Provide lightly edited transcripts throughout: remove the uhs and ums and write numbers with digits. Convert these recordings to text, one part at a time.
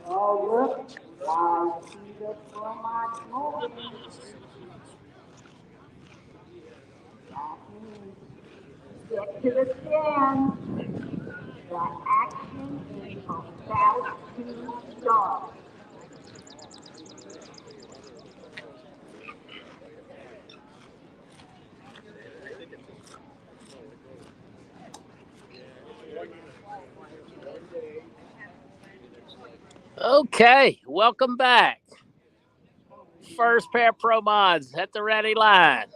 Get to the stand. The action is about to start. Okay, welcome back. First pair of Pro Mods at the ready line.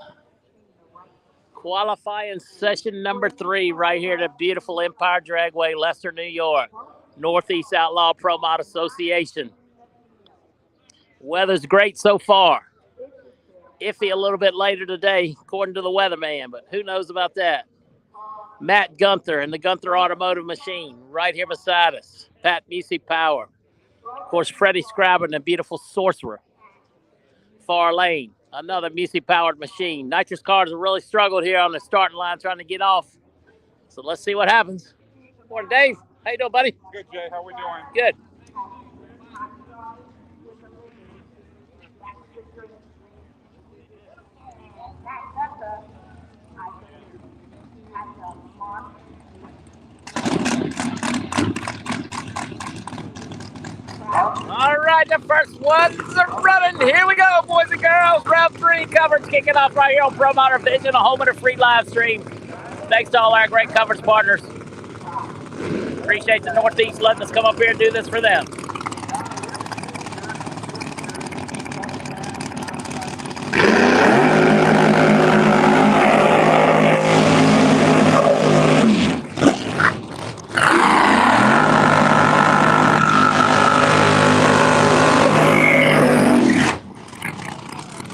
Qualifying session number 3 right here at beautiful Empire Dragway, Leicester, New York. Northeast Outlaw Pro Mod Association. Weather's great so far. Iffy a little bit later today, according to the weatherman, but who knows about that. Matt Gunther and the Gunther Automotive Machine right here beside us. Pat Music Power. Of course, Freddie Scrabber and the beautiful Sorcerer. Far lane, another music-powered machine. Nitrous cars have really struggled here on the starting line trying to get off. So let's see what happens. Morning, Dave. How you doing, buddy? Good, Jay. How we doing? Good. All right, the first ones are running. Here we go, boys and girls. Round 3 coverage kicking off right here on Pro Motor Vision, a home of the free live stream. Thanks to all our great coverage partners. Appreciate the Northeast letting us come up here and do this for them.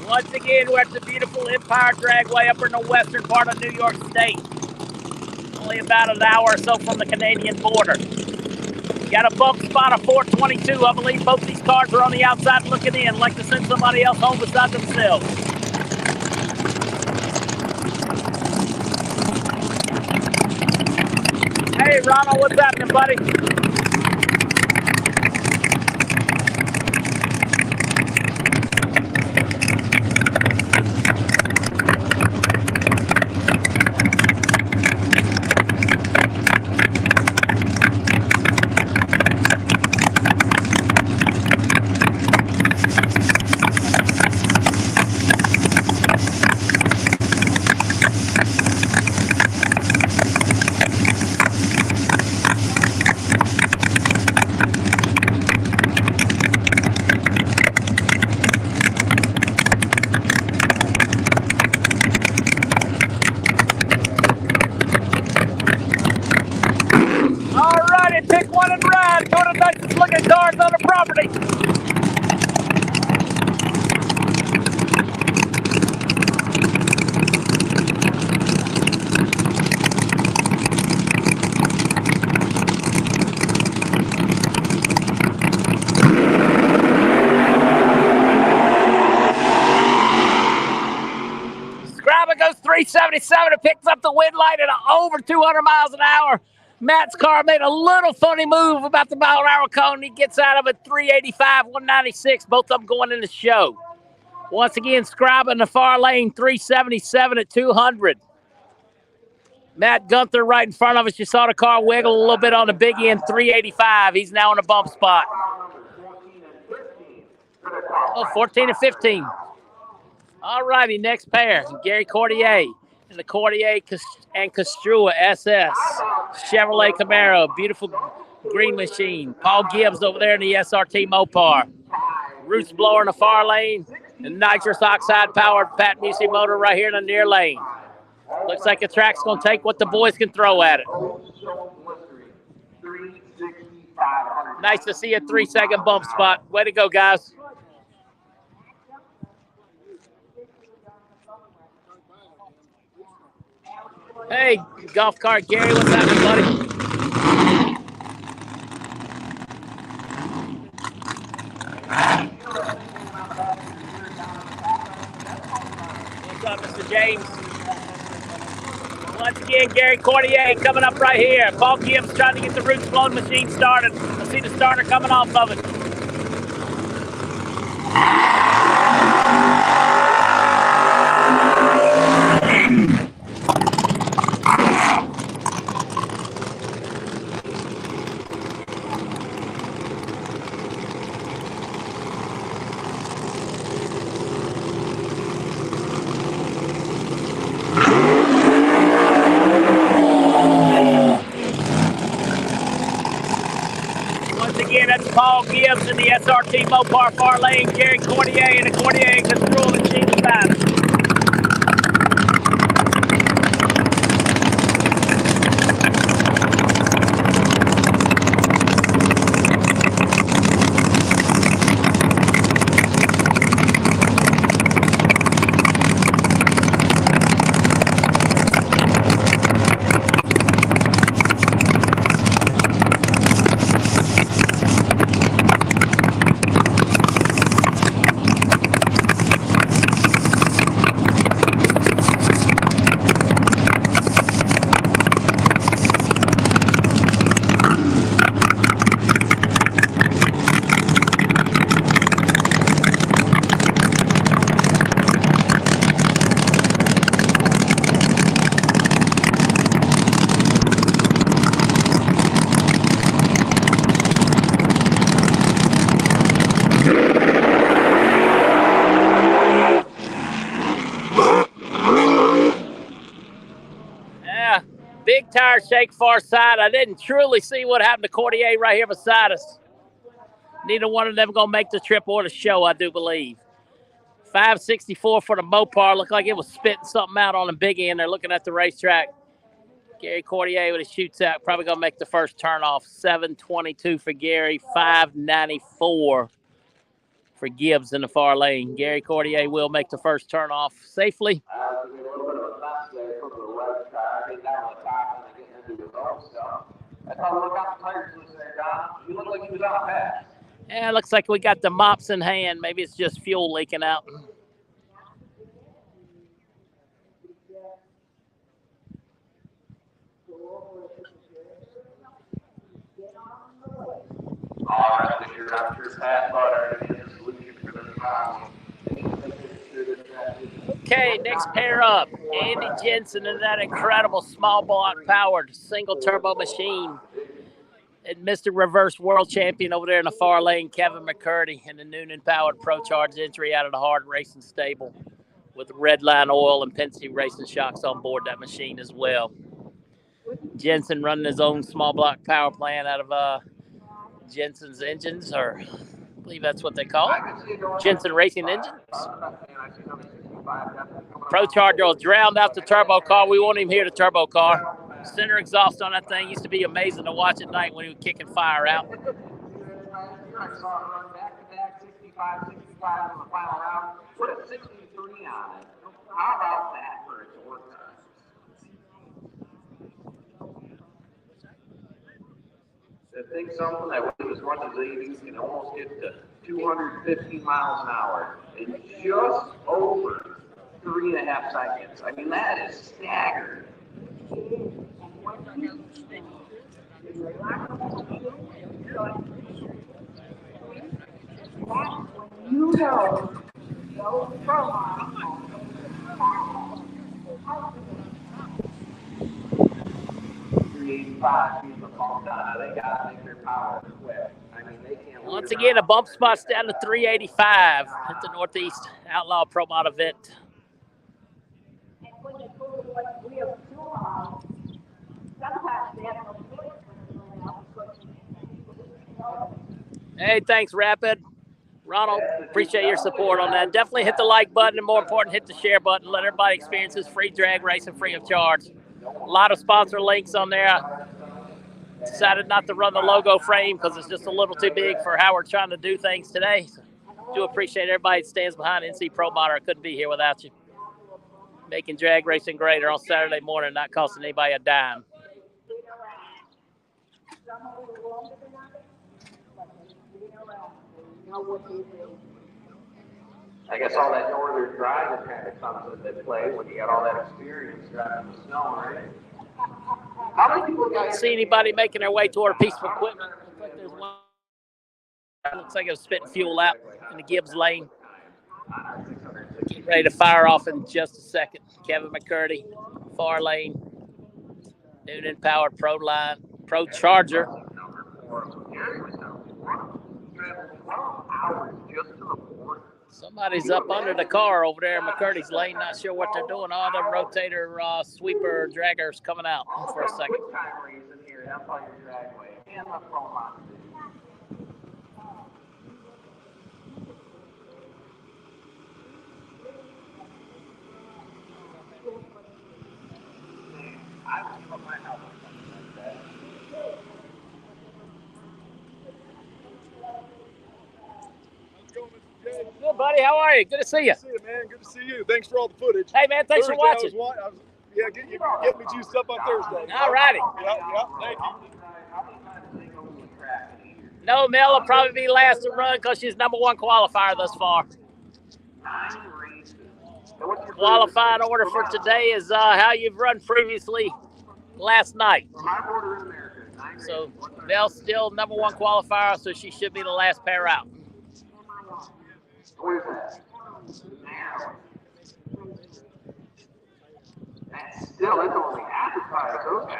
Once again, we're at the beautiful Empire Dragway up in the western part of New York State. Only about an hour or so from the Canadian border. Got a bump spot of 422. I believe both these cars are on the outside looking in, like to send somebody else home beside themselves. Hey, Ronald, what's happening, buddy? Cars on the property. Scriber goes 377. It picks up the wind light at over 200 miles an hour. Matt's car made a little funny move about the mile-an-hour cone. He gets out of it 385, 196, both of them going in the show. Once again, Scribe in the far lane, 377 at 200. Matt Gunther right in front of us. You saw the car wiggle a little bit on the big end, 385. He's now in a bump spot. Oh, 14 and 15. All righty, next pair, Gary Cordier. And the Cordier and Castrua SS. Chevrolet Camaro, beautiful green machine. Paul Gibbs over there in the SRT Mopar. Roots blower in the far lane. And nitrous oxide powered Pat Music motor right here in the near lane. Looks like the track's going to take what the boys can throw at it. Nice to see a 3-second bump spot. Way to go, guys. Hey, golf cart Gary, what's happening, buddy? What's up, Mr. James? Once again, Gary Cordier coming up right here. Paul Gibbs trying to get the roots blown machine started. I see the starter coming off of it. Again, that's Paul Gibbs in the SRT Mopar far lane, Gary Cordier in the Cordier Control Machine beside us. Big tire shake far side. I didn't truly see what happened to Cordier right here beside us. Neither one of them going to make the trip or the show, I do believe. 564 for the Mopar. Looked like it was spitting something out on the big end. They're looking at the racetrack. Gary Cordier with his shoots out. Probably going to make the first turn off. 722 for Gary. 594 for Gibbs in the far lane. Gary Cordier will make the first turn off safely. Yeah, it looks like we got the mops in hand. Maybe it's just fuel leaking out. Okay, next pair up. Andy Jensen and that incredible small block powered single turbo machine. And Mr. Reverse World Champion over there in the far lane, Kevin McCurdy, and the Noonan powered Procharger entry out of the hard racing stable with Redline oil and Penske racing shocks on board that machine as well. Jensen running his own small block power plant out of Jensen's engines, or I believe that's what they call it. Jensen Racing Engines. Procharger will drown out the turbo car. We won't even hear the turbo car. Center exhaust on that thing used to be amazing to watch at night when he was kicking fire out. How about that for its work time? I think something that was as much as 80 can almost get to 215 miles an hour in just over 3.5 seconds. I mean, that is staggering. You know, those promos. 385 feet of bump down. They got to make their power quick. I mean, they can't. Once again, a bump spot's down to 385 at the Northeast Outlaw Pro Mod event. Hey, thanks, Rapid. Ronald, appreciate your support on that. Definitely hit the like button, and more important, hit the share button. Let everybody experience this free drag racing free of charge. A lot of sponsor links on there. I decided not to run the logo frame because it's just a little too big for how we're trying to do things today. So, do appreciate everybody that stands behind NC Pro Moder. I couldn't be here without you. Making drag racing greater on Saturday morning, not costing anybody a dime. I guess all that northern driving kind of comes into play when you got all that experience driving the snow, right? How many people got see anybody making their way toward a piece of equipment? Looks like there's one. Looks like it was spitting fuel out in the Gibbs lane. Getting ready to fire off in just a second. Kevin McCurdy, far lane. Noonan powered Procharger. Somebody's up under the car over there in McCurdy's lane. Not sure what they're doing. All the rotator, sweeper, draggers coming out for a second. Empire Dragway and the Procharger. I would put my house on something like that. Good, buddy. How are you? Good to see you. Good to see you, man. Good to see you. Thanks for all the footage. Hey, man. Thanks for watching. Get me juiced up on Thursday. All righty. Yeah, thank you. No, Mel will probably be last to run because she's #1 qualifier thus far. Qualifying order for today is how you've run previously last night. So Mel's still #1 qualifier, so she should be the last pair out. I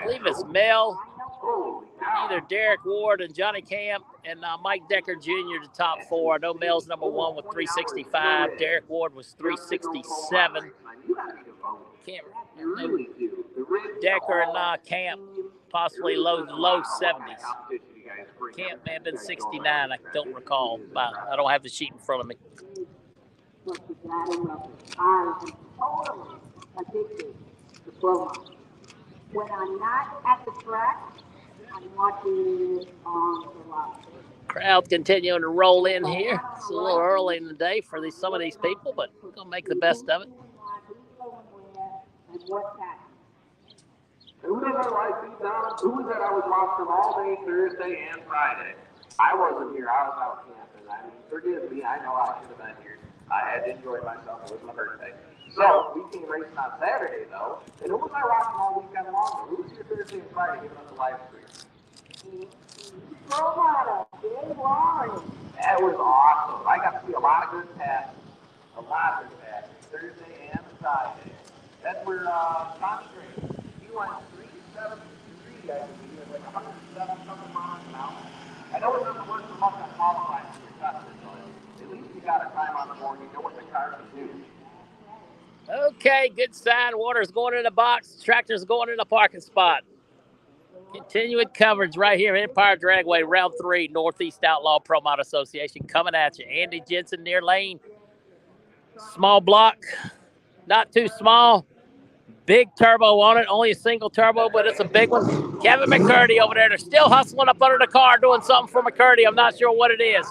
believe it's Mel, either Derek Ward and Johnny Camp, and Mike Decker Jr. the top 4. I know Mel's #1 with 365. Derek Ward was 367. Can't remember. Decker and Camp possibly low 70s. Camp may have been 69. I don't recall. But I don't have the sheet in front of me. When I'm not at the track, I'm watching it on the live. Crowd continuing to roll in here. It's a little early in the day for some of these people, but we're going to make the best of it. Who did I like these down? Who was that I was watching all day Thursday and Friday? I wasn't here. I was out camping. I mean, forgive me. I know I should have been here. I had to enjoy myself. It was my birthday. So, we came racing on Saturday, though. And who was I watching all weekend long? Who was here Thursday and Friday giving us a live stream? That was awesome. I got to see a lot of good passes. A lot of good passes. Thursday and Friday. That's where Tommy Gray, he went 373, I think. He was like 107 something miles an hour. I know it doesn't work for much on qualifying for your customers, but at least you got a time on the board. You know what the car can do. Okay, good sign. Water's going in the box. Tractor's going in the parking spot. Continuing coverage right here, Empire Dragway, round 3, Northeast Outlaw Pro Mod Association coming at you. Andy Jensen near lane. Small block, not too small. Big turbo on it, only a single turbo, but it's a big one. Kevin McCurdy over there. They're still hustling up under the car, doing something for McCurdy. I'm not sure what it is.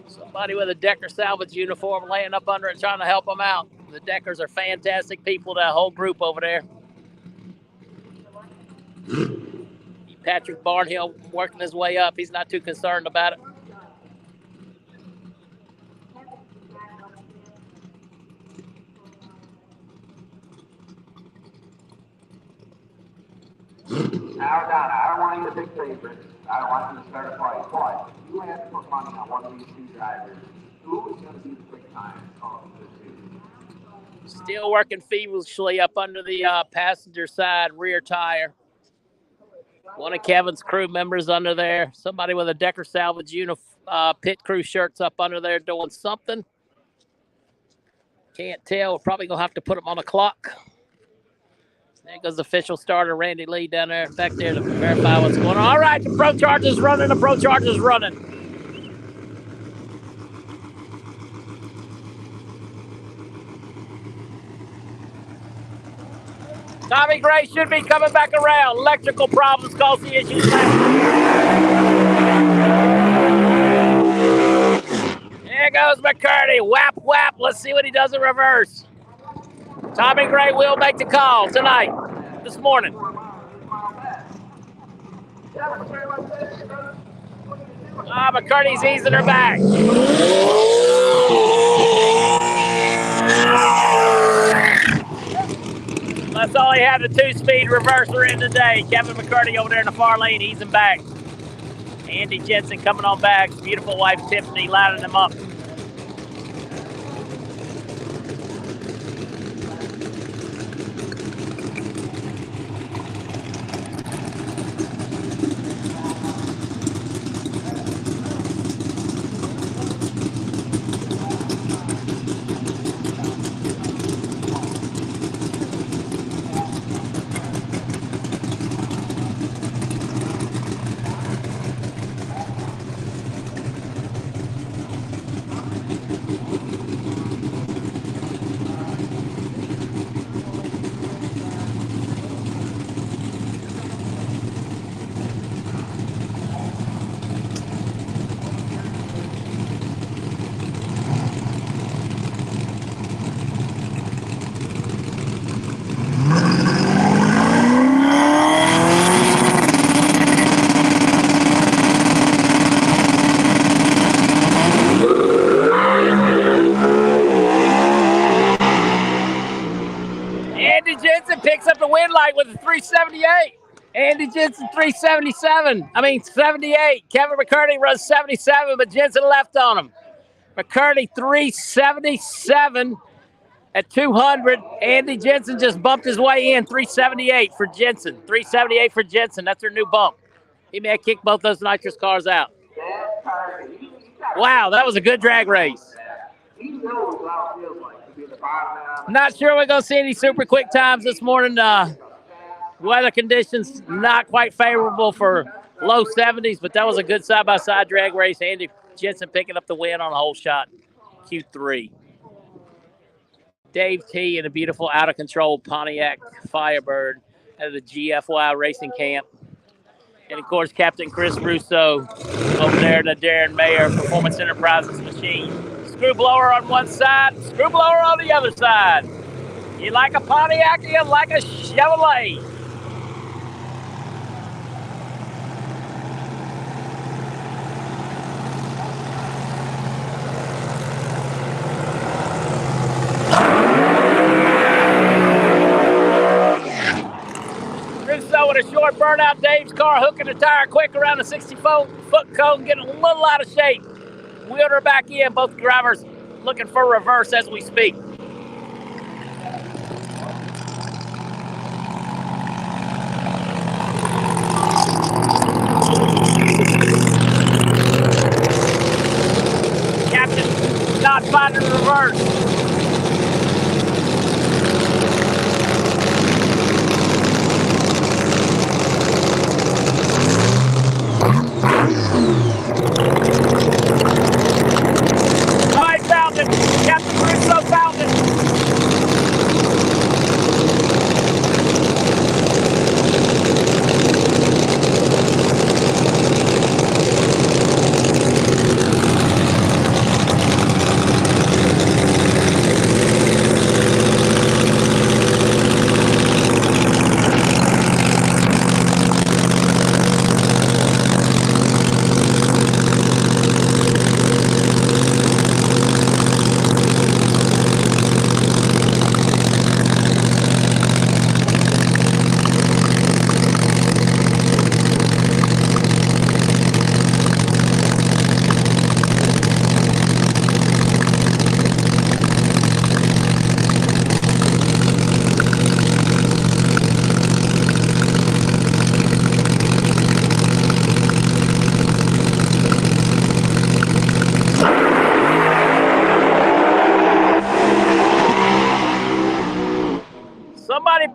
Somebody with a Decker Salvage uniform laying up under it, trying to help them out. The Deckers are fantastic people, that whole group over there. Patrick Barnhill working his way up. He's not too concerned about it. Now, Donna, I don't want you to pick favorites. I don't want you to start a fight. But you have to put money on one of these two drivers. Who is going to be the quick time of the two? Still working feverishly up under the passenger side rear tire. One of Kevin's crew members under there. Somebody with a Decker Salvage pit crew shirts up under there doing something. Can't tell. We're probably going to have to put them on a clock. There goes the official starter, Randy Lee, down there back there to verify what's going on. All right, the Procharger's running. The Procharger's running. Tommy Gray should be coming back around. Electrical problems caused the issues last. There goes McCurdy. Whap, whap. Let's see what he does in reverse. Tommy Gray will make the call tonight, this morning. McCurdy's easing her back. Raleigh had a 2-speed reverser in today. Kevin McCurdy over there in the far lane, easing back. Andy Jensen coming on back. Beautiful wife Tiffany lining them up. Picks up the win light with a 378. Andy Jensen 78. Kevin McCurdy runs 77, but Jensen left on him. McCurdy 377 at 200. Andy Jensen just bumped his way in. 378 for Jensen. 378 for Jensen. That's their new bump. He may have kicked both those nitrous cars out. Wow, that was a good drag race. Not sure we're going to see any super quick times this morning. Weather conditions not quite favorable for low 70s, but that was a good side-by-side drag race. Andy Jensen picking up the win on a whole shot, Q3. Dave T in a beautiful out-of-control Pontiac Firebird out of the GFY Racing Camp. And, of course, Captain Chris Russo over there in the Darren Mayer Performance Enterprises machine. Screw blower on one side, screw blower on the other side. You like a Pontiac, you like a Chevrolet. Russo with a short burnout. Dave's car hooking the tire quick around the 64-foot cone, getting a little out of shape. Wheeled her back in. Both drivers looking for reverse as we speak. Captain not finding reverse. Captain Russo found it.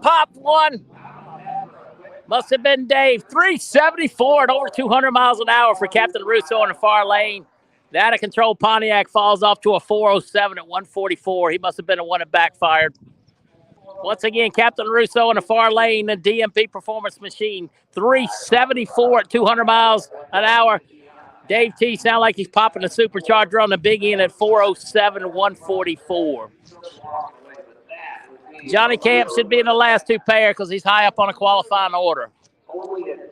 Popped one. Must have been Dave. 374 at over 200 miles an hour for Captain Russo in the far lane. The out-of-control Pontiac falls off to a 407 at 144. He must have been the one that backfired. Once again, Captain Russo in the far lane, the DMP Performance Machine. 374 at 200 miles an hour. Dave T sound like he's popping the supercharger on the big end at 407 144. Johnny Camp should be in the last two pair because he's high up on a qualifying order.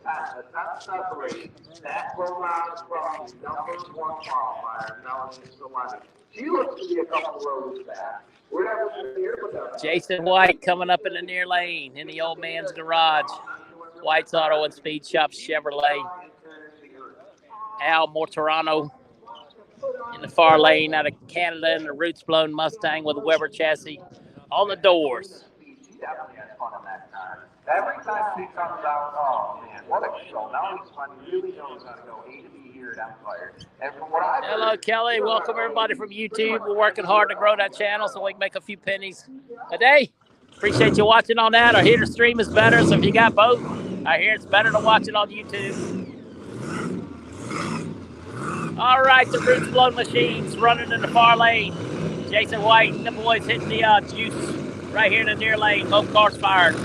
That's separated. That program from the number one qualifier, Melanie Solani. She looks to be a couple rows back. We're never here with that. Jason White coming up in the near lane in the old man's garage. White's Auto and Speed Shop Chevrolet. Al Mortorano in the far lane out of Canada in the roots blown Mustang with a Weber chassis on the doors. She definitely has fun in that car. Every time she comes out, oh man, what a show. Now he's fun. He really knows how to go A to B here at Empire. And from what I've Hello, Kelly. Welcome everybody from YouTube. We're working hard to grow that channel so we can make a few pennies a day. Appreciate you watching on that. Our heater stream is better, so if you got both, I hear it's better to watch it on YouTube. All right, the roots blown machines running in the far lane. Jason White and the boys hitting the juice right here in the near lane. Both cars fired.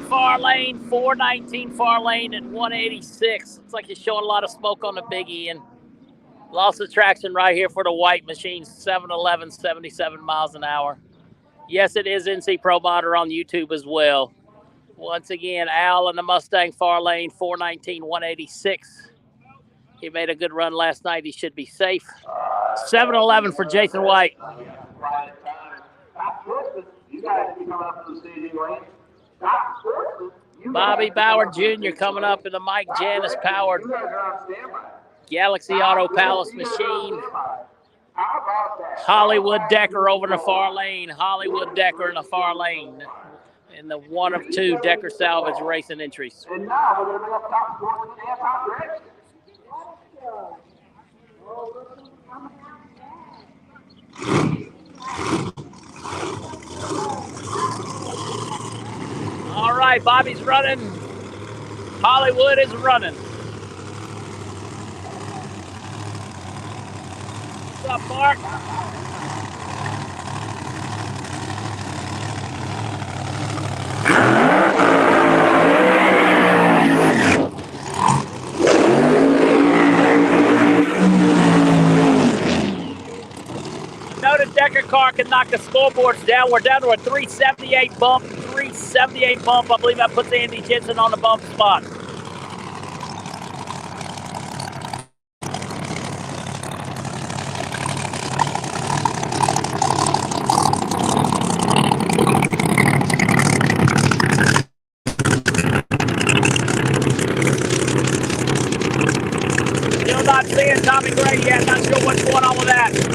Far lane, 419 far lane, and 186. Looks like you're showing a lot of smoke on the Big E. And loss of traction right here for the white machine, 711, 77 miles an hour. Yes, it is NC Pro Modder on YouTube as well. Once again, Al in the Mustang far lane, 419, 186. He made a good run last night. He should be safe. 711 for Jason White. You guys be coming up to the staging lane. Bobby Bauer Jr. coming up in the Mike Janis powered Galaxy Auto Palace machine. Hollywood Decker over in the far lane. Hollywood Decker in the far lane. In the one of two Decker Salvage Racing entries. And now we're going to bring up top Sportsman and Top Dragster. All right, Bobby's running. Hollywood is running. What's up, Mark? I know the Decker car can knock the scoreboards down. We're down to a 378 bump. 378 bump. I believe that puts Andy Jensen on the bump spot. Still not seeing Tommy Gray yet. Not sure what's going on with that.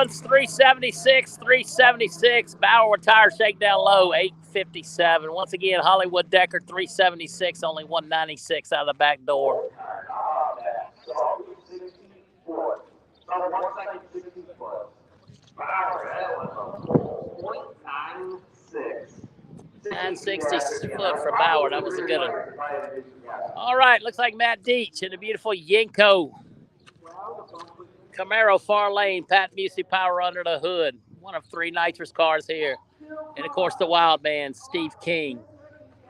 runs 376, 376. Bauer with tire shakedown low, 857. Once again, Hollywood Decker 376, only 196 out of the back door. .96 foot for Bauer. That was a good one. All right, looks like Matt Deach in the beautiful Yenko Camaro far lane. Pat Busey power under the hood. One of 3 nitrous cars here. And, of course, the wild man, Steve King.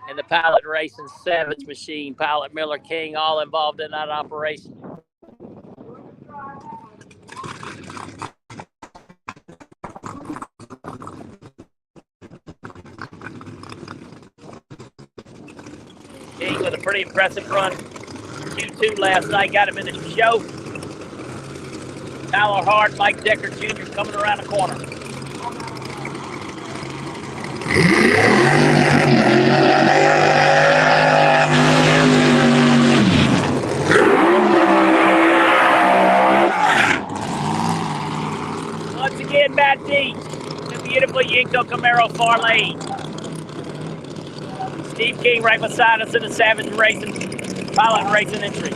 And the Pilot Racing Savage machine, Pilot Miller King, all involved in that operation. King with a pretty impressive run. Q2 last night, got him in the show. Tyler Hart, Mike Decker Jr. coming around the corner. Once again, Matt Deach, the beautiful Yenko Camaro far lane. Steve King right beside us in the Savage Racing, Pilot Racing entry.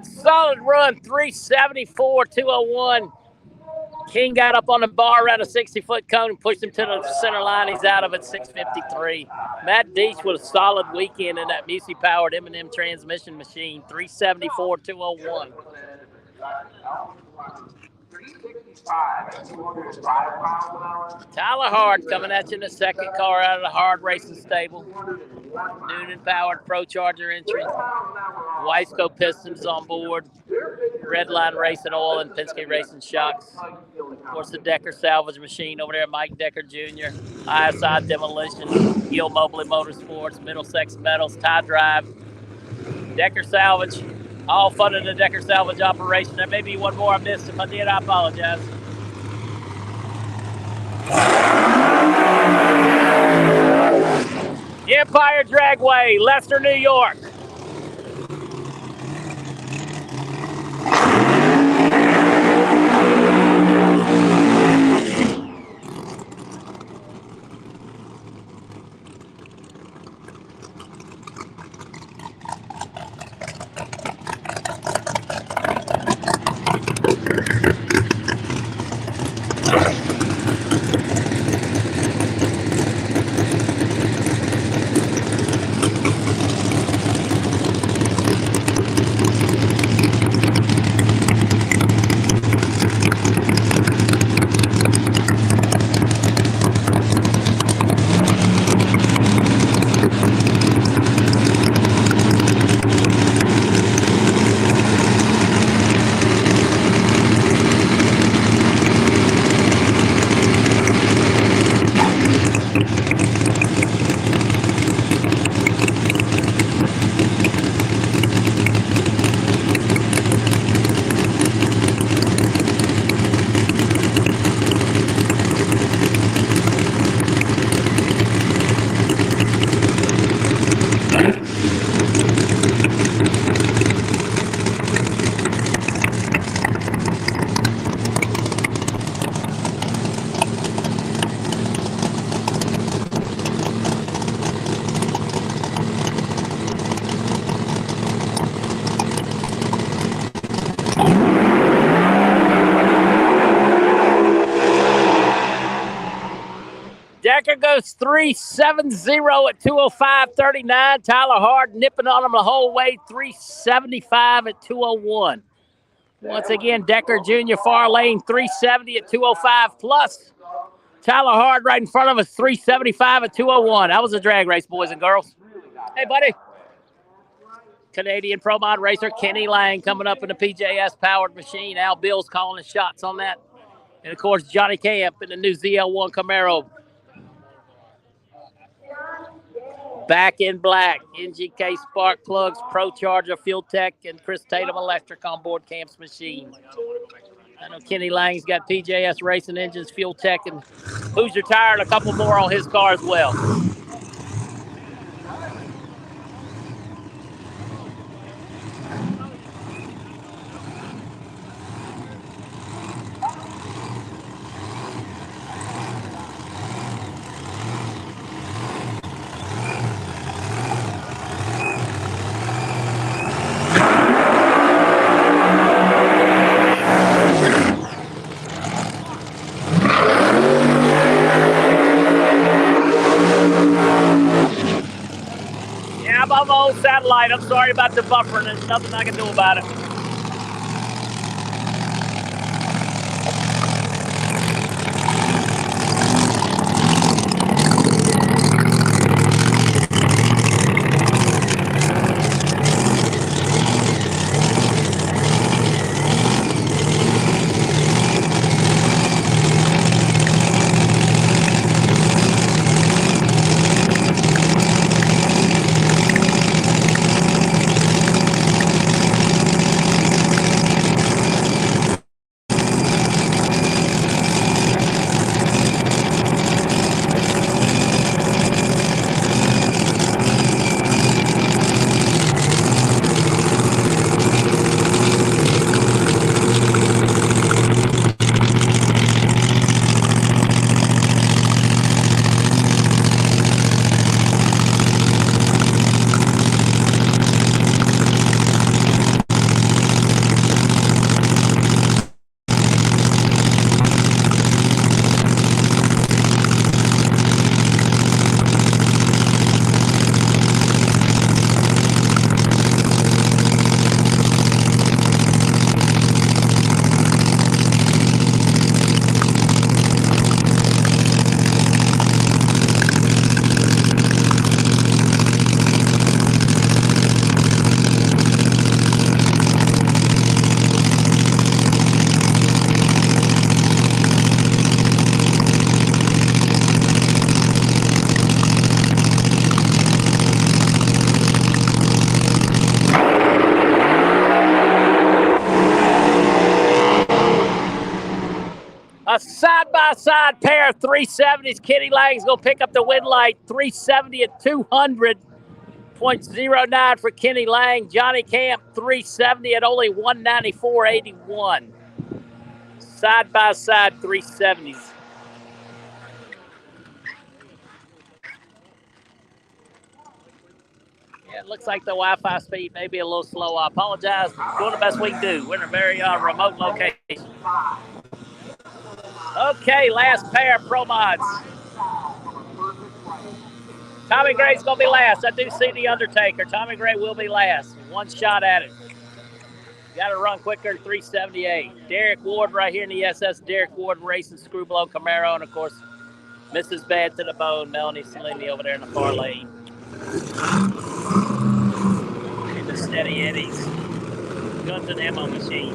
Solid run, 374, 201. King got up on the bar around a 60-foot cone and pushed him to the center line. He's out of it, 653. Matt Deach with a solid weekend in that Busey-powered M&M transmission machine, 374, 201. Tyler Hard coming at you in the second car out of the Hard Racing stable. Noonan-powered Procharger entry. Weisco Pistons on board. Redline Racing Oil and Penske Racing Shocks. Of course, the Decker Salvage machine over there, Mike Decker Jr. ISI Demolition. Gil Mobley Motorsports. Middlesex Metals. Tie Drive. Decker Salvage. All funded the Decker Salvage operation. There may be one more I missed. If I did, I apologize. Empire Dragway, Leicester, New York. Decker goes 370 at 205.39. Tyler Hard nipping on him the whole way, 375 at 201. Once again, Decker Jr. far lane, 370 at 205 plus. Tyler Hard right in front of us, 375 at 201. That was a drag race, boys and girls. Hey, buddy. Canadian Pro Mod racer Kenny Lang coming up in the PJS powered machine. Al Bill's calling the shots on that. And, of course, Johnny Camp in the new ZL1 Camaro. Back in black, NGK spark plugs, Procharger, FuelTech, and Chris Tatum Electric on board Camp's machine. I know Kenny Lang's got PJS Racing engines, FuelTech, and Hoosier Tire, and a couple more on his car as well. I'm on my old satellite. I'm sorry about the buffering. There's nothing I can do about it. A side-by-side pair of 370s. Kenny Lang's going to pick up the win light. 370 at 200.09 for Kenny Lang. Johnny Camp, 370 at only 194.81. Side-by-side 370s. Yeah, it looks like the Wi-Fi speed may be a little slow. I apologize. Doing the best we can do. We're in a very remote location. Okay, last pair of Pro Mods. Tommy Gray's going to be last. I do see the Undertaker. Tommy Gray will be last. One shot at it. Got to run quicker than 378. Derek Ward right here in the SS. Derek Ward racing Screwblow Camaro. And, of course, Mrs. Bad to the Bone, Melanie Salini over there in the far lane. In the Steady Eddies. Guns and ammo machine.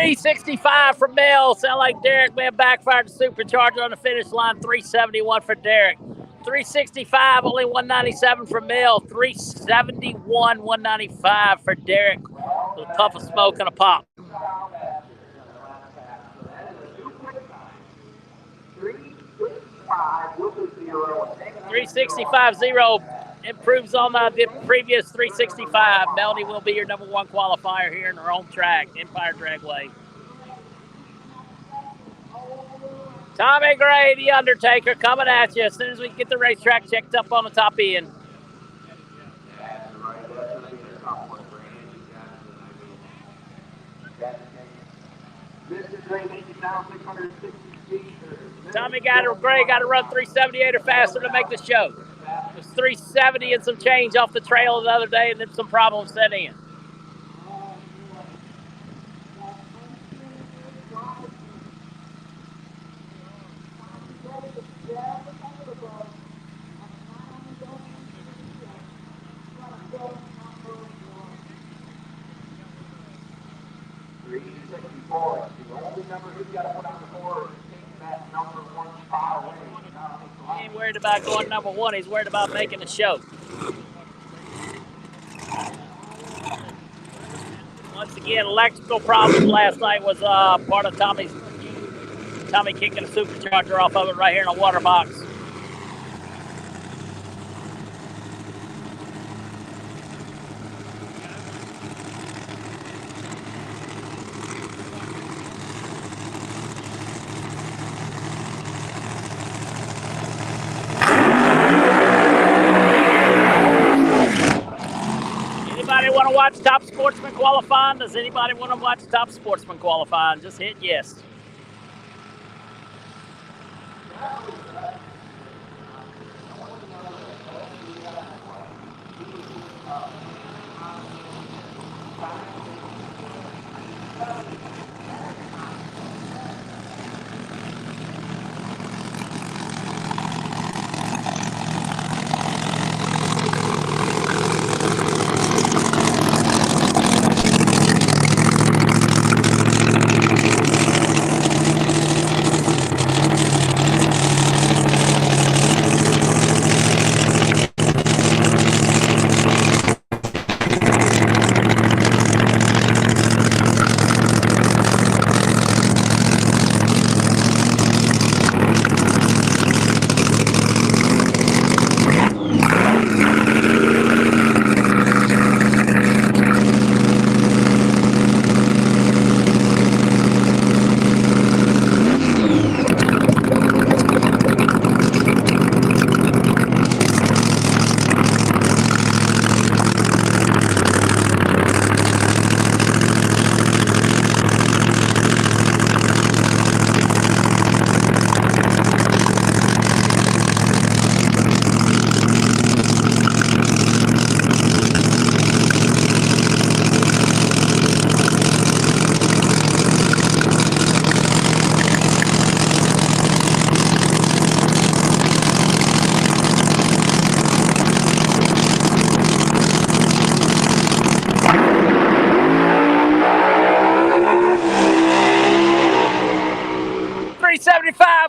365 for Mel. Sound like Derek, man, backfired the supercharger on the finish line. 371 for Derek. 365, only 197 for Mel. 371, 195 for Derek. With a puff of smoke and a pop. 365-0 improves on the previous 365. Melanie will be your number one qualifier here in her home track, Empire Dragway. Tommy Gray, the Undertaker, coming at you as soon as we get the racetrack checked up on the top end. Tommy Gray got to run 378 or faster to make the show. It was 370 and some change off the trail the other day, and then some problems set in. He ain't worried about going number one. He's worried about making the show. Once again, electrical problems last night was part of Tommy kicking a supercharger off of it right here in a water box. Want to watch Top Sportsman qualifying? Does anybody want to watch Top Sportsman qualifying? Just hit yes.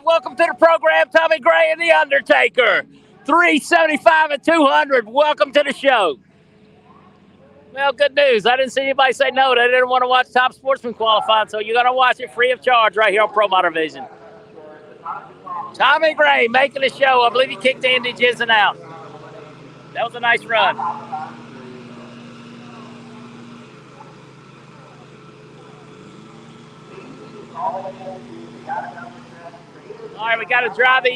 Welcome to the program, Tommy Gray and The Undertaker. 375 and 200. Welcome to the show. Well, good news. I didn't see anybody say no. They didn't want to watch Top Sportsman qualifying, so you're going to watch it free of charge right here on Pro Motor Vision. Tommy Gray making the show. I believe he kicked Andy Jizen out. That was a nice run. All right, we got to drive the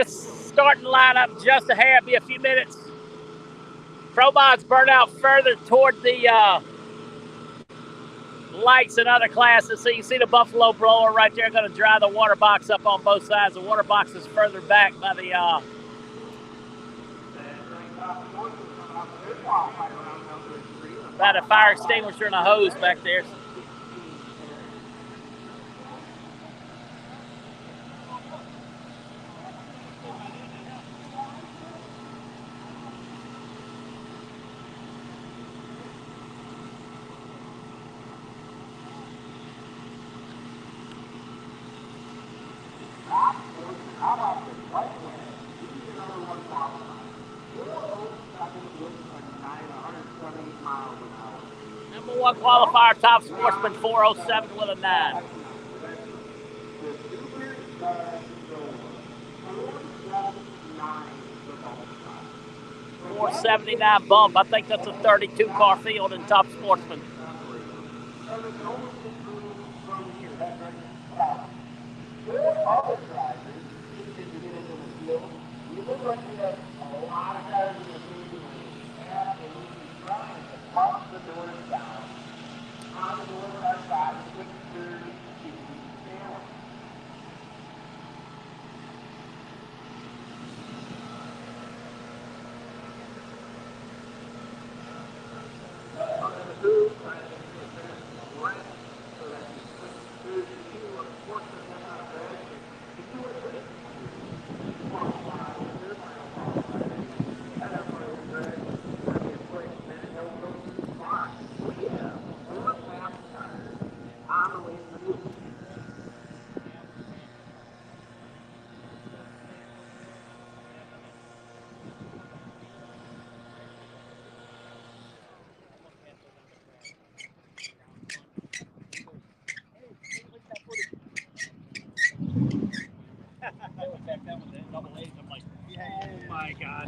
starting lineup just a hair. Be a few minutes. Pro Mods burn out further toward the lights and other classes, so you can see the Buffalo blower right there. Going to dry the water box up on both sides. The water box is further back by the fire extinguisher and a hose back there. 1 qualifier, Top Sportsman 407 with a 9. .479 bump. I think that's a 32 car field in Top Sportsman.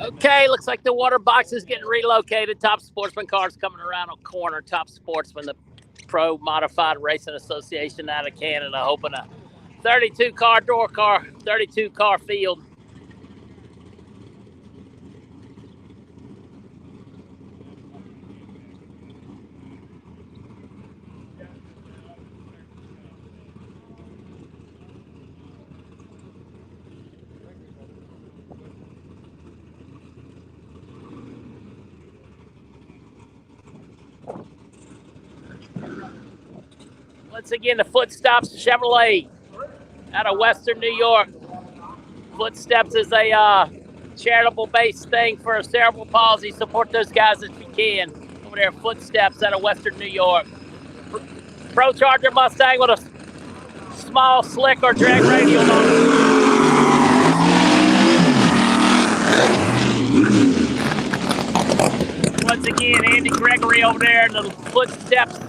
Okay, looks like the water box is getting relocated. Top Sportsman cars coming around a corner. Top Sportsman, the Pro Modified Racing Association out of Canada, hoping a 32 car field. Once again, the Footsteps Chevrolet out of Western New York. Footsteps is a charitable-based thing for cerebral palsy. Support those guys if you can. Over there, Footsteps out of Western New York. Procharger Mustang with a small slick or drag radial on it. Once again, Andy Gregory over there in the Footsteps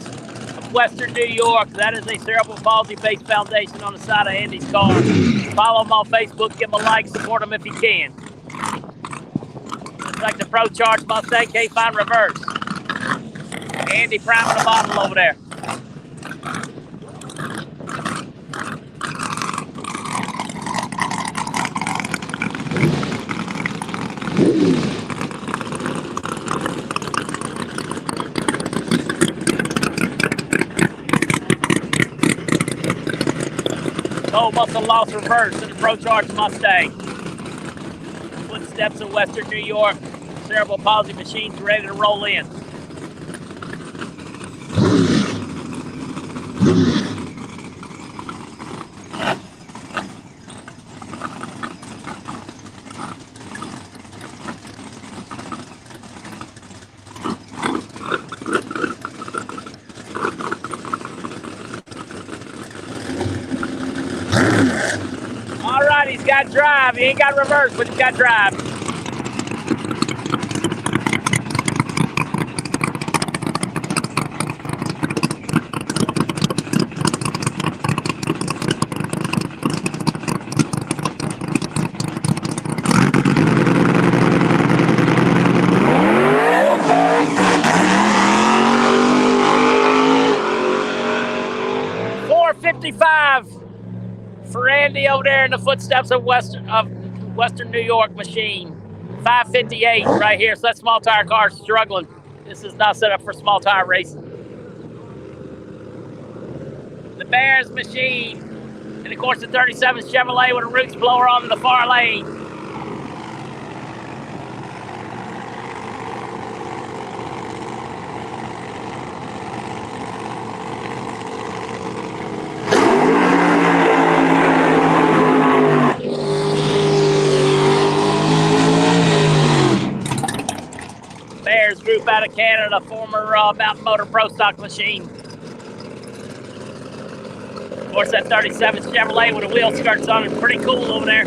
Western New York. That is a cerebral palsy-based foundation on the side of Andy's car. Follow him on Facebook, give him a like, support him if you can. Looks like the Procharger Mustang can't find reverse. Andy priming the bottle over there. Oh, must have lost reverse in the Procharger Mustang. Footsteps in Western New York. Cerebral palsy machines ready to roll in. He's got drive. He ain't got reverse, but he's got drive. .455. For Andy over there in the Footsteps of Western New York machine. 558 right here. So that small tire car is struggling. This is not set up for small tire racing. The Bears machine. And of course the 37 Chevrolet with a roots blower on in the far lane. Group out of Canada, former Mountain Motor Pro Stock machine. Of course, that 37 Chevrolet with the wheel skirts on it, pretty cool over there.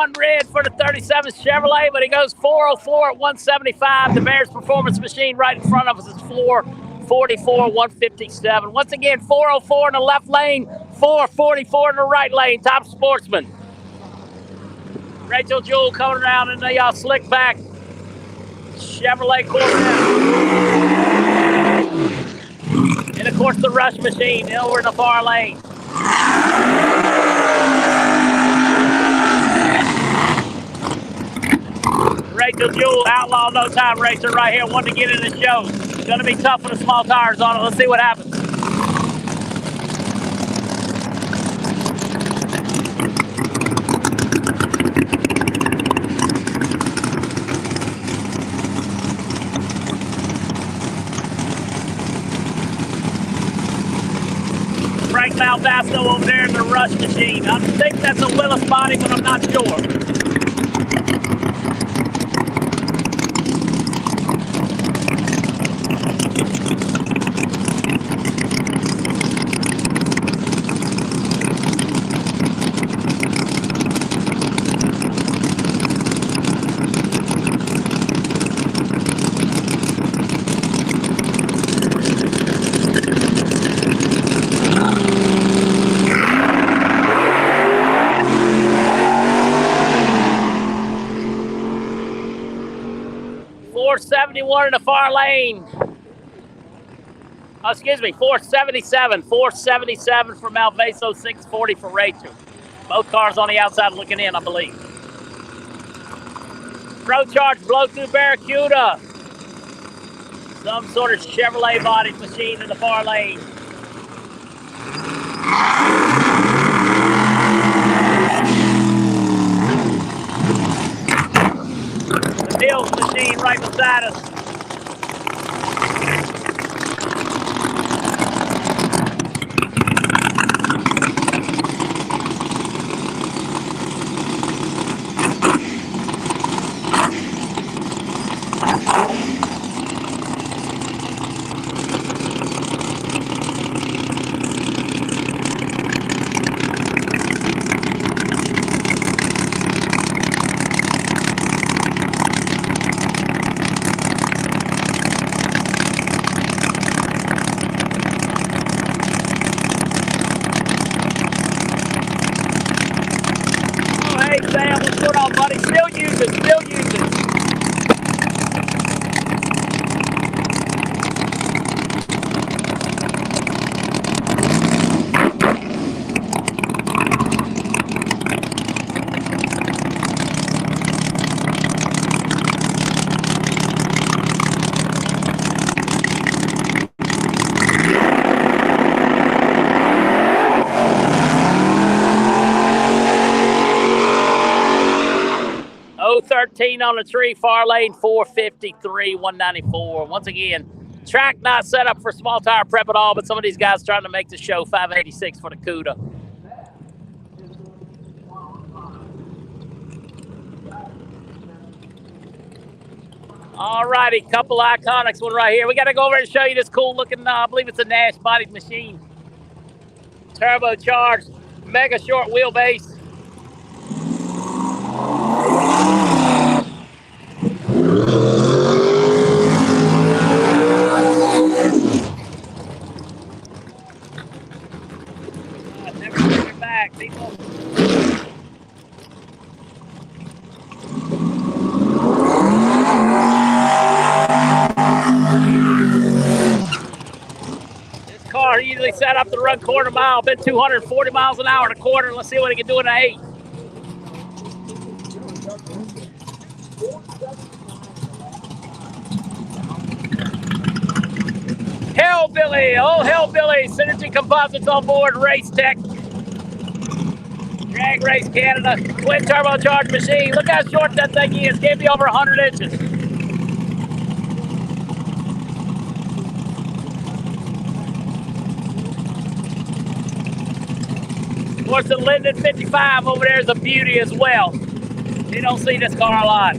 1 red for the 37 Chevrolet, but he goes 404 at 175. The Bears Performance Machine right in front of us is floor 44, 157. Once again, 404 in the left lane, 444 in the right lane. Top Sportsman. Rachel Jewell coming around in the slick back Chevrolet Corvette. And of course the Rush Machine over in the far lane. Rachel Jewell, outlaw no time racer right here, wanting to get in the show. It's going to be tough with the small tires on it. Let's see what happens. Frank Malvasto over there in the Rush Machine. I think that's a Willis body, but I'm not sure. .471 in the far lane. Oh, excuse me, 477. 477 for Malvaso, 640 for Rachel. Both cars on the outside looking in, I believe. Procharger blow-through Barracuda. Some sort of Chevrolet body machine in the far lane. The Mills machine right beside us. On the tree, far lane, 453, 194. Once again, track not set up for small tire prep at all, but some of these guys trying to make the show. 586 for the CUDA. All righty, couple Iconics one right here. We got to go over and show you this cool looking, I believe it's a Nash bodied machine. Turbocharged, mega short wheelbase. Never bring it back, people. This car usually set up to run quarter mile, been 240 miles an hour in a quarter. Let's see what he can do in an 8. Hellbilly, oh Hellbilly, Synergy Composites on board, RayTech, Drag Race Canada, twin turbocharged machine. Look how short that thing is, can't be over 100 inches. Of course, the Lynn 55 over there is a beauty as well. You don't see this car a lot.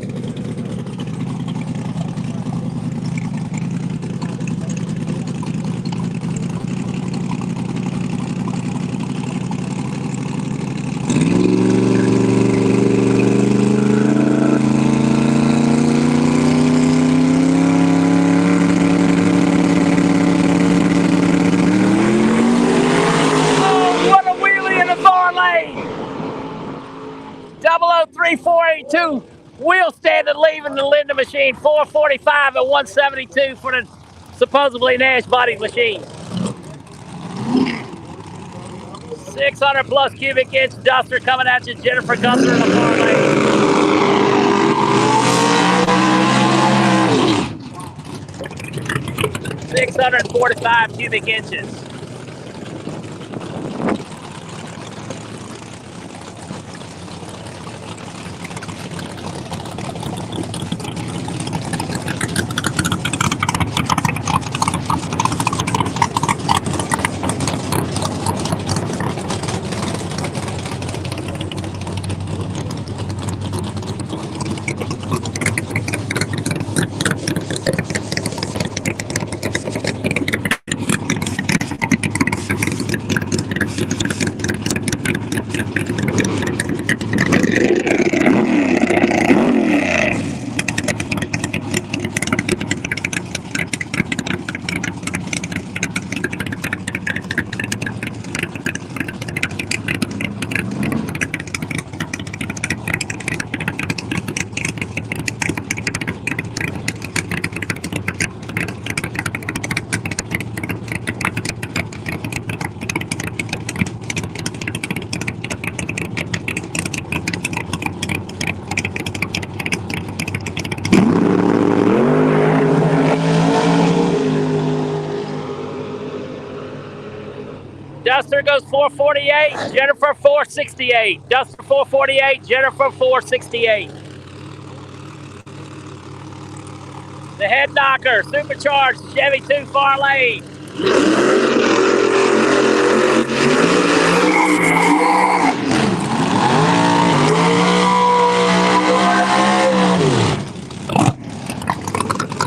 two wheel standing leaving the Lynn machine. 445 at 172 for the supposedly Nash body machine. 600 plus cubic inch duster coming at you, Jennifer Gunther in the far lane. $645 cubic inches. Duster goes 448, Jennifer 468. Duster 448, Jennifer 468. The head knocker, supercharged Chevy 2 far lane.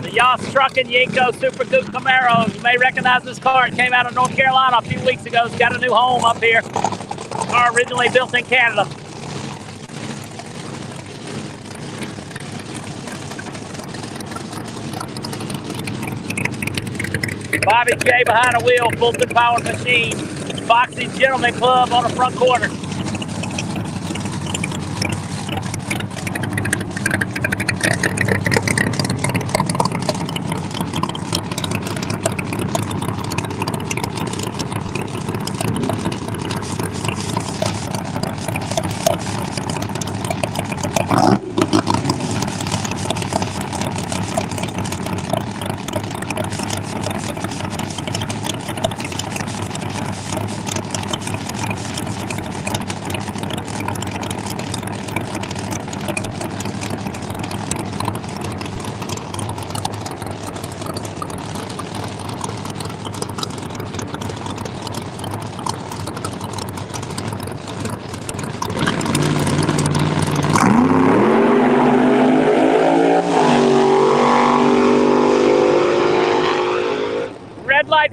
The Yoss Truck and Yenko Super Coupe Camaro. You may recognize this car. It came out of North Carolina a few weeks ago. It's got a new home up here. Car originally built in Canada. Bobby J behind the wheel, Fulton powered machine. Foxy Gentleman Club on the front corner.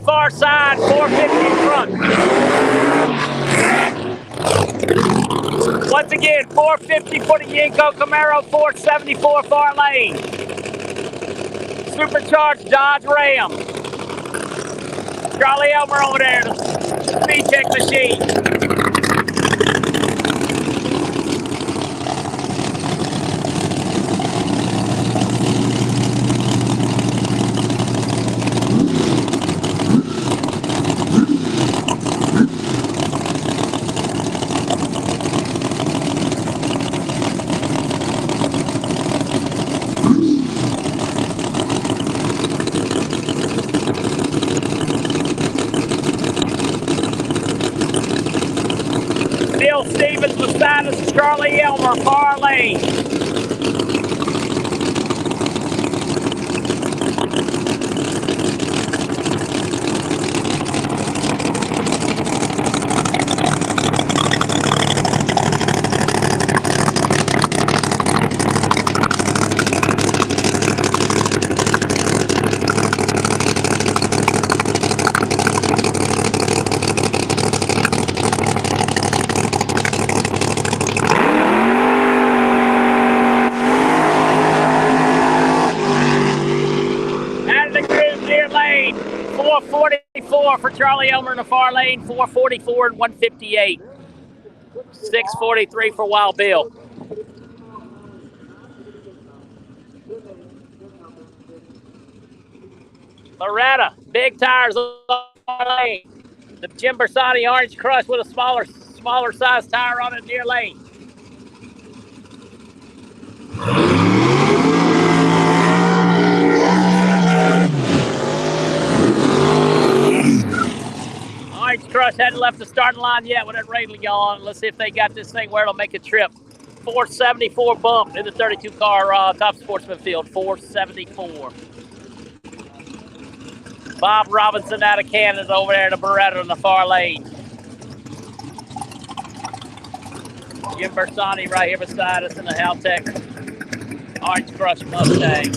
Far side, 450 front. Once again, 450 for the Yenko Camaro, 474 far lane. Supercharged Dodge Ram. Charlie Elmer over there, the speed check machine. Stevens beside us, Charlie Elmer, far lane. lane, 444 for Charlie Elmer in the far lane, 444 and 158. 643 for Wild Bill. Beretta, big tires on the lane. The Jim Bersani Orange Crush with a smaller size tire on it near lane. Orange Crush hadn't left the starting line yet with that radio on. Let's see if they got this thing where it'll make a trip. 474 bump in the 32 car top sportsman field. 474. Bob Robinson out of Canada over there in the Beretta in the far lane. Jim Bersani right here beside us in the FuelTech Orange Crush Mustang.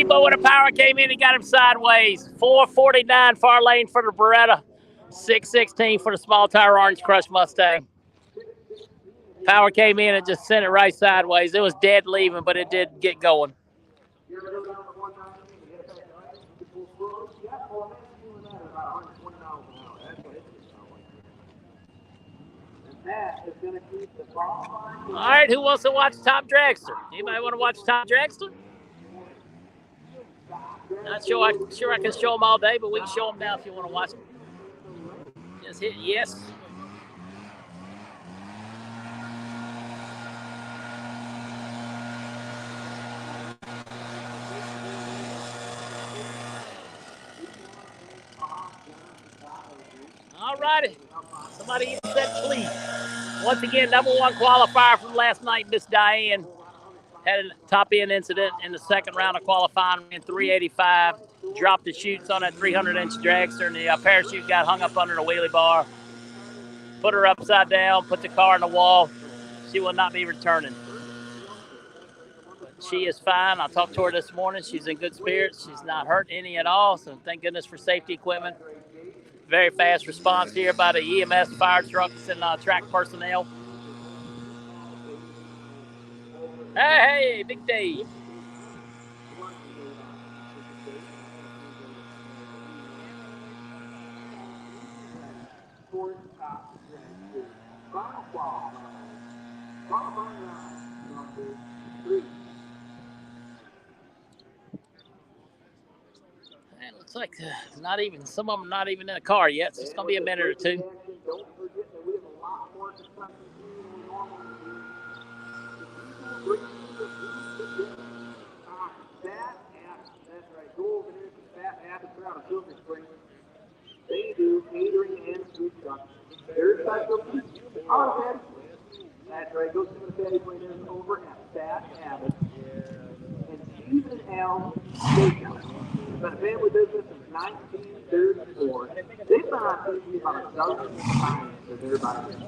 But when the power came in, he got him sideways. 449 far lane for the Beretta. 616 for the small tire Orange Crush Mustang. Power came in and just sent it right sideways. It was dead leaving, but it did get going. All right, who wants to watch Top Dragster? Anybody want to watch Top Dragster? Not sure I can show them all day, but we can show them now if you want to watch them. Just hit yes. All righty. Somebody hit that, please. Once again, #1 qualifier from last night, Miss Diane. Had a top end incident in the second round of qualifying in 385. Dropped the chutes on that 300-inch dragster, and the parachute got hung up under the wheelie bar. Put her upside down, put the car in the wall. She will not be returning. But she is fine. I talked to her this morning. She's in good spirits. She's not hurt any at all, so thank goodness for safety equipment. Very fast response here by the EMS, fire trucks, and track personnel. Hey, Big Dave. Man, looks like not even some of them not even in the car yet, so it's gonna be a minute or two. They do catering and food trucks. Their specialty are that's right. Go see the fatty pointers over at Fat Abbott and Cheese and L Steakhouse. It's been a family business since 1934. They've been on TV about a dozen times for their barbecue.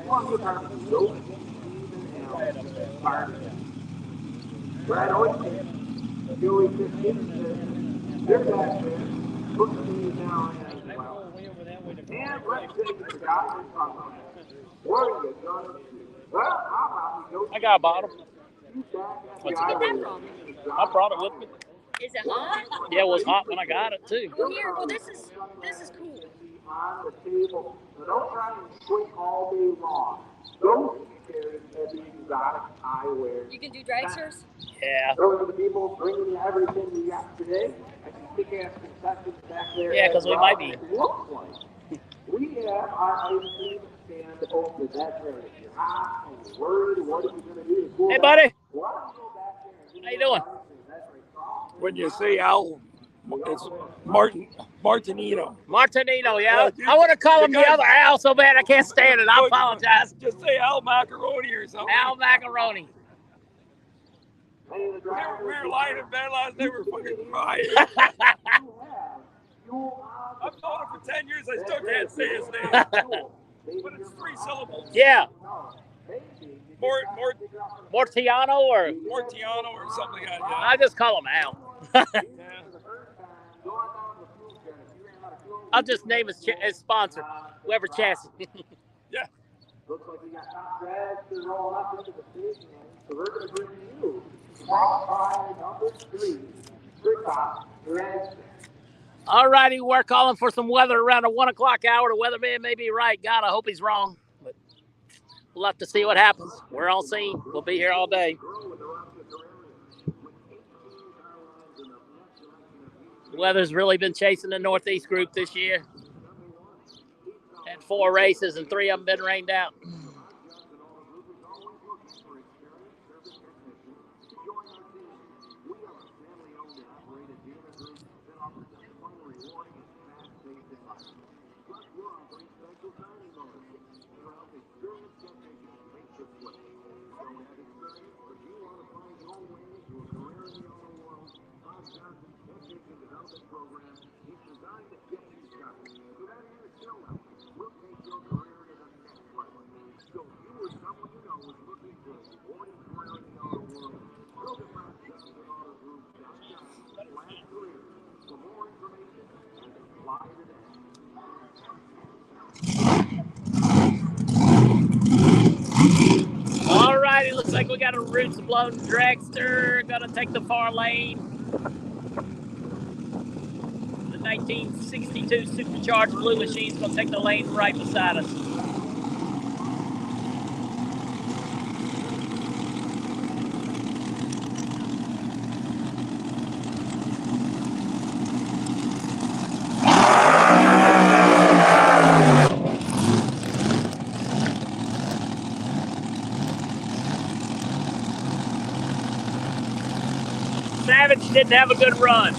You want to go to Cheese and L barbecue. Brad Oyster, Joey 15, they're back there. Looking these down as well. And let's take the guy in front of us. What are you going to do? Well, how about we go? I got a bottle. Where'd you get that from? I brought it with me. Is it hot? Yeah, it was hot when I got it too. Oh, here. Well, this is cool. On the table. So don't try and swing all day long. Those carry heavy exotic eyewear. You can do dragsters? Yeah. Those are the people bringing you everything we got today. I can kick ass concessions back there. Yeah, because we might be. It looks like we have our ice cream stand open. That's right. If you're hot and you're worried, what are you going to do? Hey, buddy. Why don't you go back there and How you doing? When you say Al, it's Martinino. Martinino, yeah. Yeah, I want to call him you the guys- other Al so bad I can't stand it. I apologize. Just say Al Macaroni or something. Al Macaroni. We were lying in bed last night. We were fucking crying. I still can't say his name. But it's 3 syllables. Yeah. Mortiano Mortiano or or something like that. Yeah. I just call him Al. Yeah. I'll just name his sponsor, whoever chassis. Yeah. Looks like we got top dragster rolling up into the station, so we're going to bring you qualifier number 3, top dragster. All righty, we're calling for some weather around the 1 o'clock hour. The weatherman may be right. God, I hope he's wrong. But we'll have to see what happens. We're on scene. We'll be here all day. The weather's really been chasing the Northeast group this year. Had 4 races and 3 of them been rained out. All righty, looks like we got a roots blown dragster. Gonna take the far lane. The 1962 supercharged blue machine's gonna take the lane right beside us. Salvage didn't have a good run.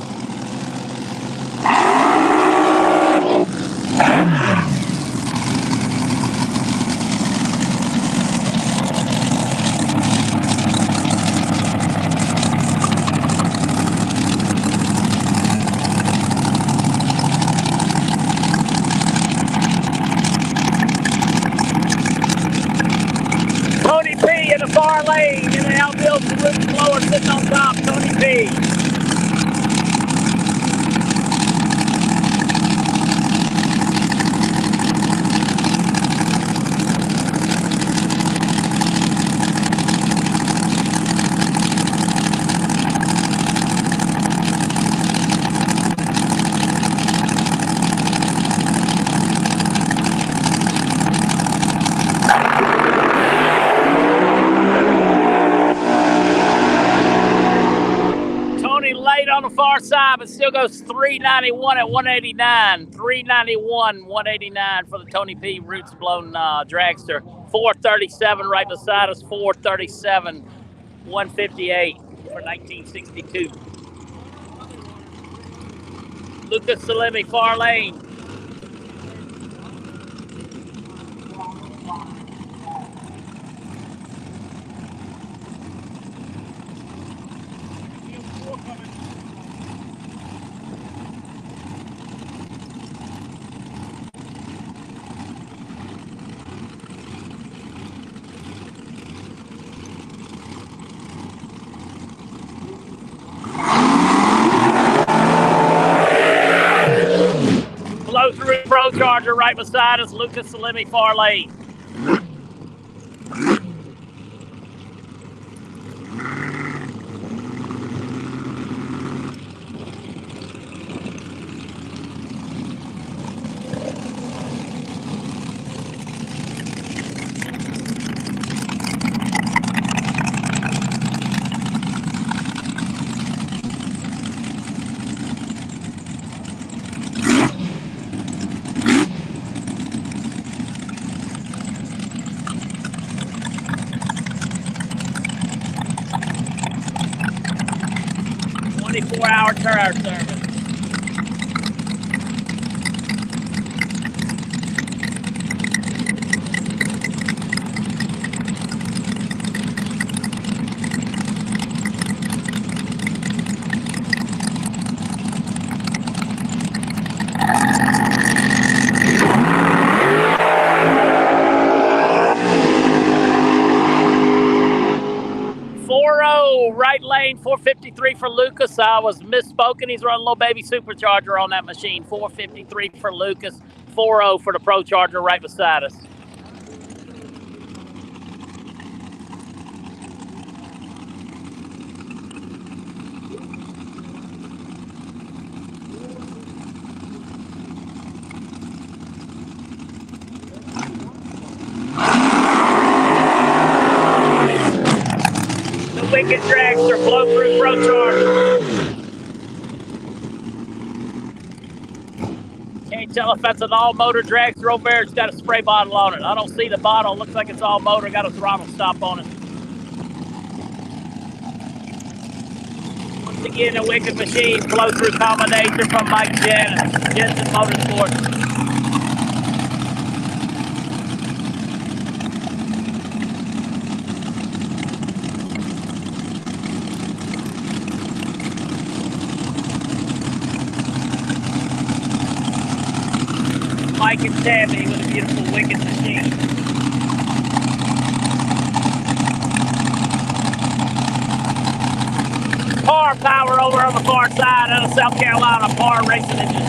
Tony P in the far lane in the outfield, the roof blower sitting on top. Tony P. On the far side, but still goes 391 at 189. 391, 189 for the Tony P. Roots blown dragster. 437 right beside us. 437, 158 for 1962. Lucas Salemi, far lane. Blow through Procharger right beside us. Lucas Salemi, far lane. Hour turn service. lane, 453 for Lucas. I was misspoken. He's running a little baby supercharger on that machine. 453 for Lucas, 4-0 for the Procharger right beside us. The Wicked Dragster flow through Procharger. Can't tell if that's an all-motor dragster over there. It's got a spray bottle on it. I don't see the bottle. Looks like it's all motor. Got a throttle stop on it. Once again, a Wicked machine flow through combination from Mike Jensen Motorsports. Mike and Tammy with a beautiful Wicked machine. Power over on the far side of the South Carolina Par Racing engine.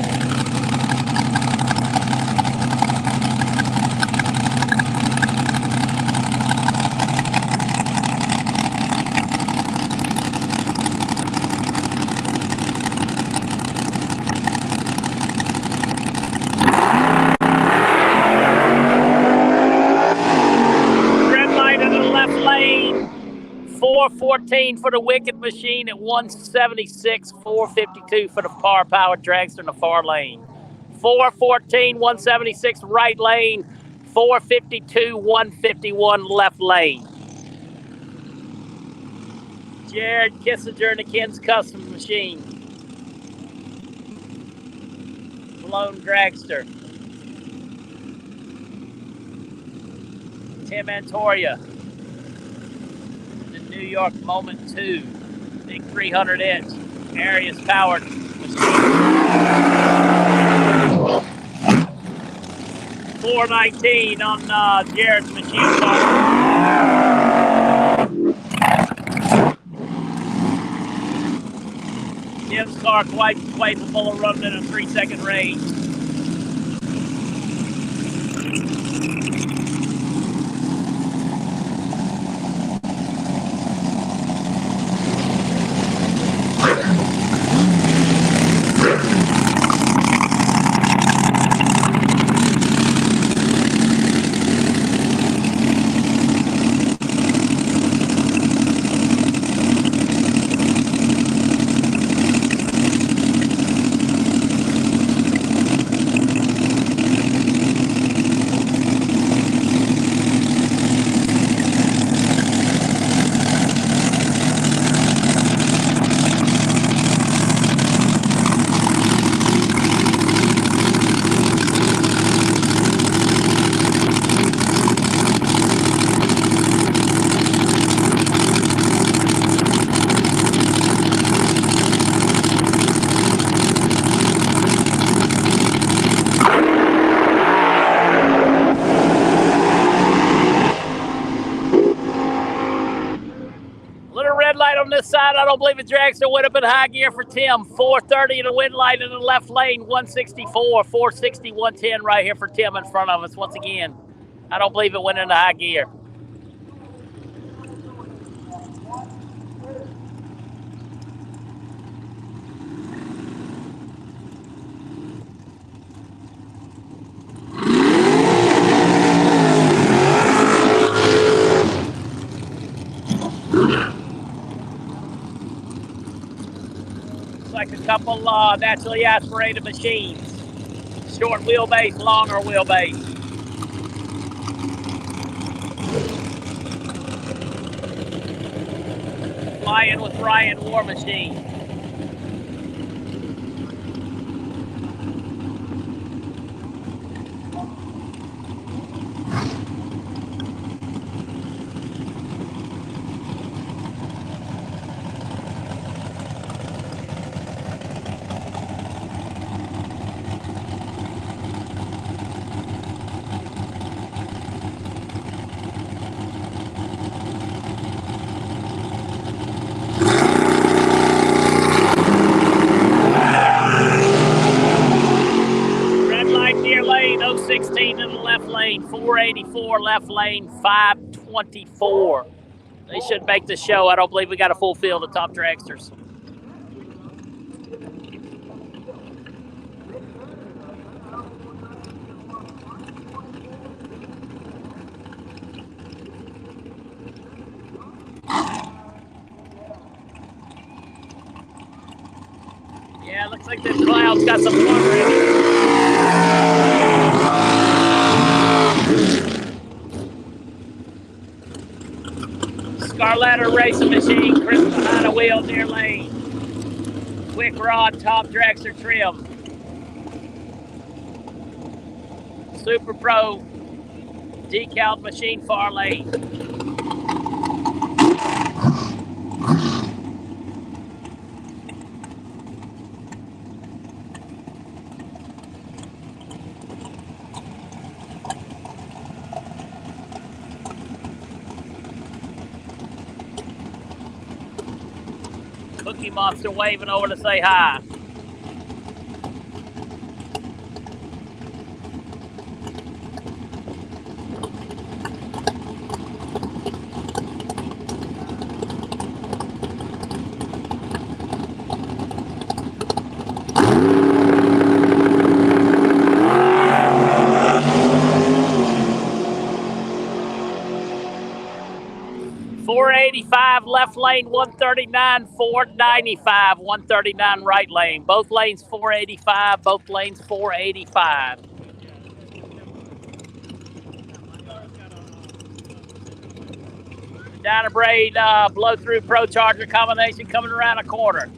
Red light in the left lane. 414 for the Wicked machine at 176, 452 for the Par Powered Dragster in the far lane. 414, 176 right lane, 452, 151 left lane. Jared Kissinger and the Ken's Custom machine. Blown Dragster. Tim Antoria. New York Moment 2, big 300-inch Arias powered machine. 419 on Jared's machine car. Tim's car quite capable of running in a 3-second range. On this side, I don't believe a dragster went up in high gear for Tim. 430 in the wind light in the left lane, 164, 460, 110 right here for Tim in front of us. Once again, I don't believe it went into high gear. Like a couple naturally aspirated machines. Short wheelbase, longer wheelbase. Flying with Ryan War Machine. 416 in the left lane, 484 left lane, 524. They should make the show. I don't believe we got a full field of top dragsters. Yeah, looks like the clouds got some water in it. Scarletta Racing Machine, Chris behind the wheel, near lane. Quick rod, top dragster trim. Super Pro, decaled machine, far lane. Cookie Monster waving over to say hi. Left lane 139, 495, 139 right lane. Both lanes 485, both lanes 485. Dyna Braid blow through Procharger combination coming around a corner.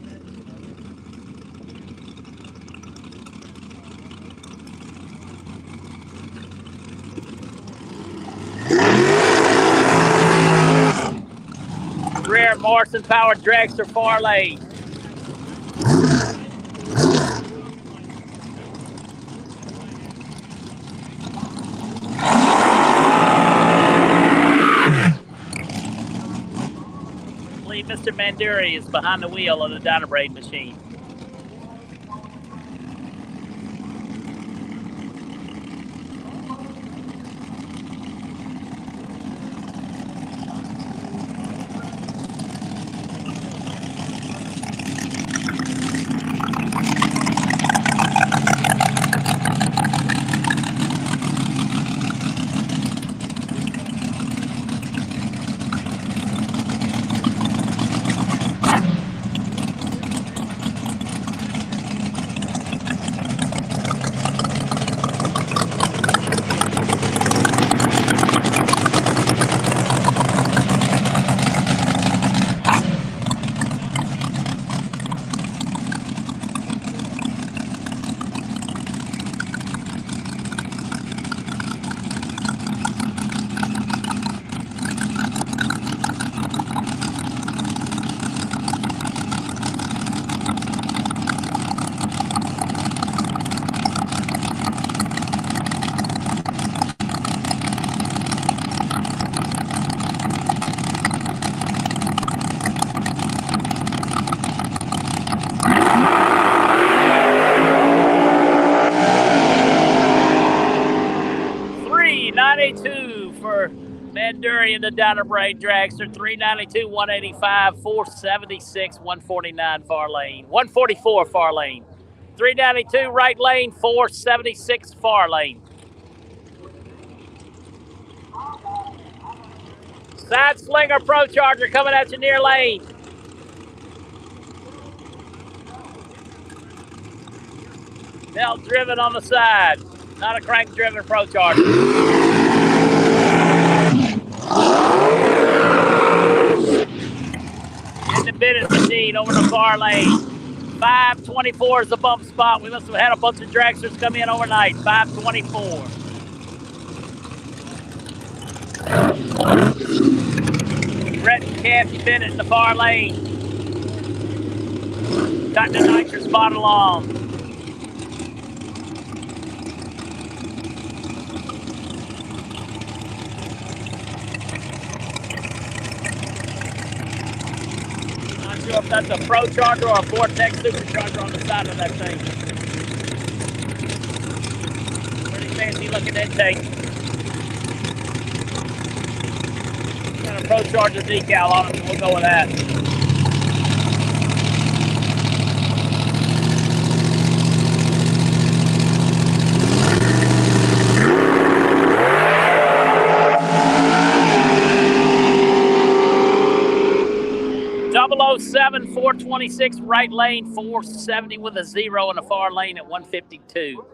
Rear Morrison powered dragster far lane. I believe Mr. Manduri is behind the wheel of the Dyna Braid machine. Manduri the Dyna Braid dragster, 392, 185, 476, 149 far lane, 144 far lane, 392 right lane, 476 far lane. Side slinger Procharger coming at you near lane. Belt driven on the side, not a crank driven Procharger. In the Bennett machine over the far lane. 524 is the bump spot. We must have had a bunch of dragsters come in overnight. 524. Brett and Kathy Bennett in the far lane. Got the nitrous bottle on. If that's a Procharger or a FuelTech supercharger on the side of that thing. Pretty fancy looking intake. Got a Procharger decal on it, so we'll go with that. .007 426 right lane, 470 with a 0 in the far lane at 152.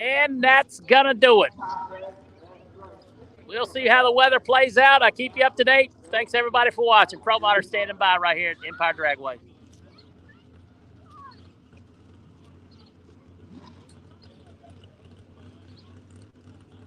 And that's gonna do it. We'll see how the weather plays out. I'll keep you up to date. Thanks everybody for watching. ProMotor standing by right here at Empire Dragway.